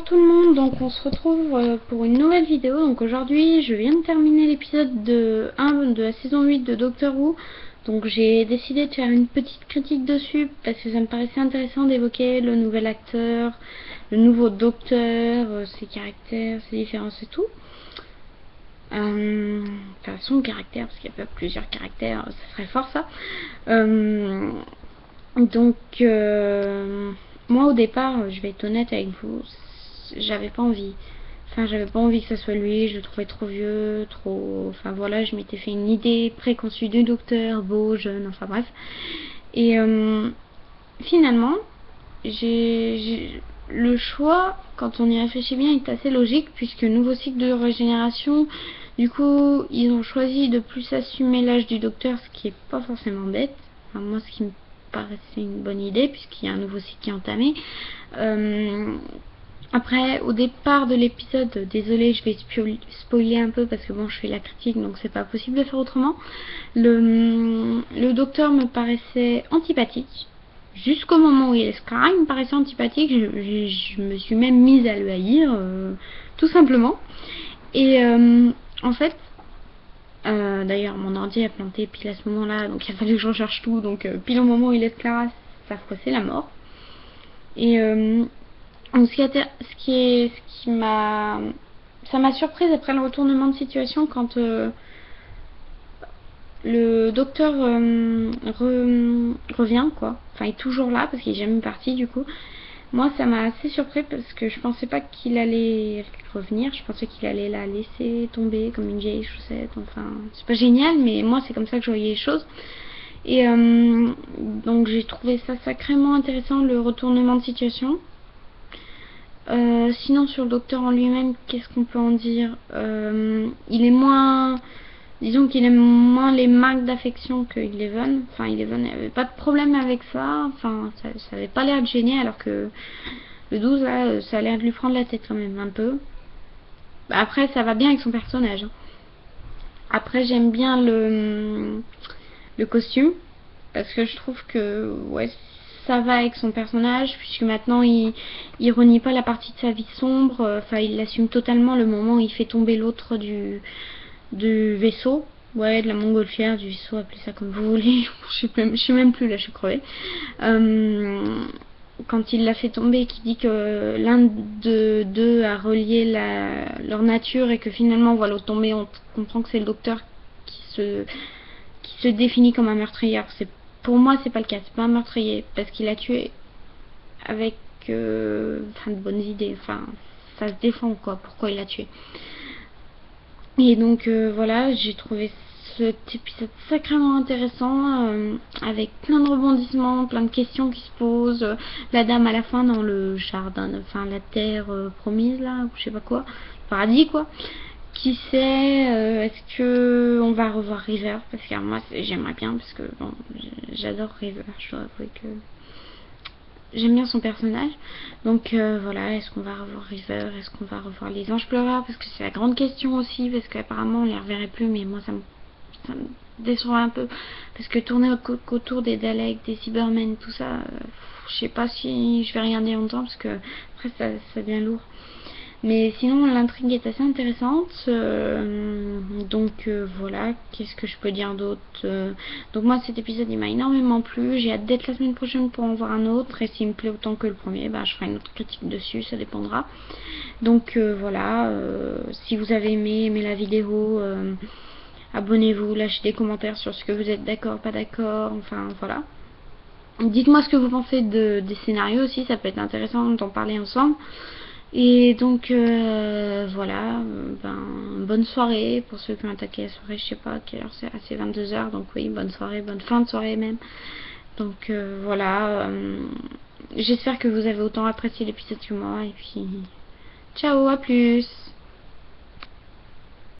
Bonjour tout le monde, donc on se retrouve pour une nouvelle vidéo. Donc aujourd'hui je viens de terminer l'épisode 1 de la saison 8 de Doctor Who. Donc j'ai décidé de faire une petite critique dessus parce que ça me paraissait intéressant d'évoquer le nouvel acteur, le nouveau docteur, ses caractères, ses différences et tout. Enfin son caractère, parce qu'il y a pas plusieurs caractères, ça serait fort ça. Donc moi au départ, je vais être honnête avec vous, j'avais pas envie. Enfin, j'avais pas envie que ça soit lui, je le trouvais trop vieux, trop... Enfin voilà, je m'étais fait une idée préconçue du docteur, beau, jeune, enfin bref. Et finalement, le choix, quand on y réfléchit bien, est assez logique, puisque nouveau cycle de régénération, du coup, ils ont choisi de plus assumer l'âge du docteur, ce qui est pas forcément bête. Enfin, moi, ce qui me paraissait une bonne idée, puisqu'il y a un nouveau cycle qui est entamé. Après, au départ de l'épisode, désolé, je vais spoiler un peu parce que bon, je fais la critique, donc c'est pas possible de faire autrement. Le docteur me paraissait antipathique. Jusqu'au moment où il est Scar, il me paraissait antipathique. Je me suis même mise à le haïr, tout simplement. Et en fait, d'ailleurs, mon ordi a planté pile à ce moment-là, donc il a fallu que je recherche tout. Donc, pile au moment où il est Clara, ça c'est la mort. Et ça m'a surprise après le retournement de situation quand le docteur revient, quoi. Enfin, il est toujours là parce qu'il est jamais parti du coup. Moi, ça m'a assez surpris parce que je pensais pas qu'il allait revenir. Je pensais qu'il allait la laisser tomber comme une vieille chaussette. Enfin, c'est pas génial, mais moi, c'est comme ça que je voyais les choses. Et donc, j'ai trouvé ça sacrément intéressant, le retournement de situation. Sinon, sur le docteur en lui-même, qu'est-ce qu'on peut en dire? Il est moins... Disons qu'il aime moins les marques d'affection que Eleven. Enfin, Eleven n'avait pas de problème avec ça. Enfin, ça avait pas l'air de gêner, alors que le 12, là, ça a l'air de lui prendre la tête quand même, un peu. Après, ça va bien avec son personnage. Après, j'aime bien le costume, parce que je trouve que, ouais, ça va avec son personnage, puisque maintenant, il renie pas la partie de sa vie sombre. Enfin, il assume totalement le moment où il fait tomber l'autre du vaisseau, ouais, de la montgolfière, du vaisseau, appelez ça comme vous voulez. Je sais même plus, là, je suis crevée. Quand il l'a fait tomber, qui dit que l'un de deux a relié leur nature et que finalement on voit l'autre tomber, on comprend que c'est le docteur qui se définit comme un meurtrier. Pour moi, c'est pas le cas, c'est pas un meurtrier, parce qu'il a tué avec de bonnes idées. Enfin, ça se défend, quoi, pourquoi il a tué. Et donc voilà, j'ai trouvé cet épisode sacrément intéressant, avec plein de rebondissements, plein de questions qui se posent. La dame à la fin dans le jardin, enfin la terre promise là, ou je sais pas quoi, paradis quoi. Qui sait, est-ce que on va revoir River? Parce que moi j'aimerais bien, parce que bon, j'adore River, je dois avouer que j'aime bien son personnage. Donc voilà, est-ce qu'on va revoir River? Est-ce qu'on va revoir les anges pleureurs? Parce que c'est la grande question aussi, parce qu'apparemment on les reverrait plus, mais moi ça me déçoit un peu. Parce que tourner autour des Daleks, des Cybermen, tout ça, je sais pas si je vais regarder longtemps, parce que après ça devient lourd. Mais sinon, l'intrigue est assez intéressante. Donc voilà, qu'est-ce que je peux dire d'autre? Donc moi, cet épisode, il m'a énormément plu. J'ai hâte d'être la semaine prochaine pour en voir un autre. Et s'il me plaît autant que le premier, bah, je ferai une autre critique dessus, ça dépendra. Donc voilà, si vous avez aimé la vidéo, abonnez-vous, lâchez des commentaires sur ce que vous êtes d'accord, pas d'accord, enfin voilà. Dites-moi ce que vous pensez des scénarios aussi, ça peut être intéressant d'en parler ensemble. Et donc voilà, bonne soirée pour ceux qui ont attaqué la soirée, je sais pas à quelle heure c'est 22h, donc oui, bonne soirée, bonne fin de soirée même. Donc voilà, j'espère que vous avez autant apprécié l'épisode que moi, et puis ciao, à plus.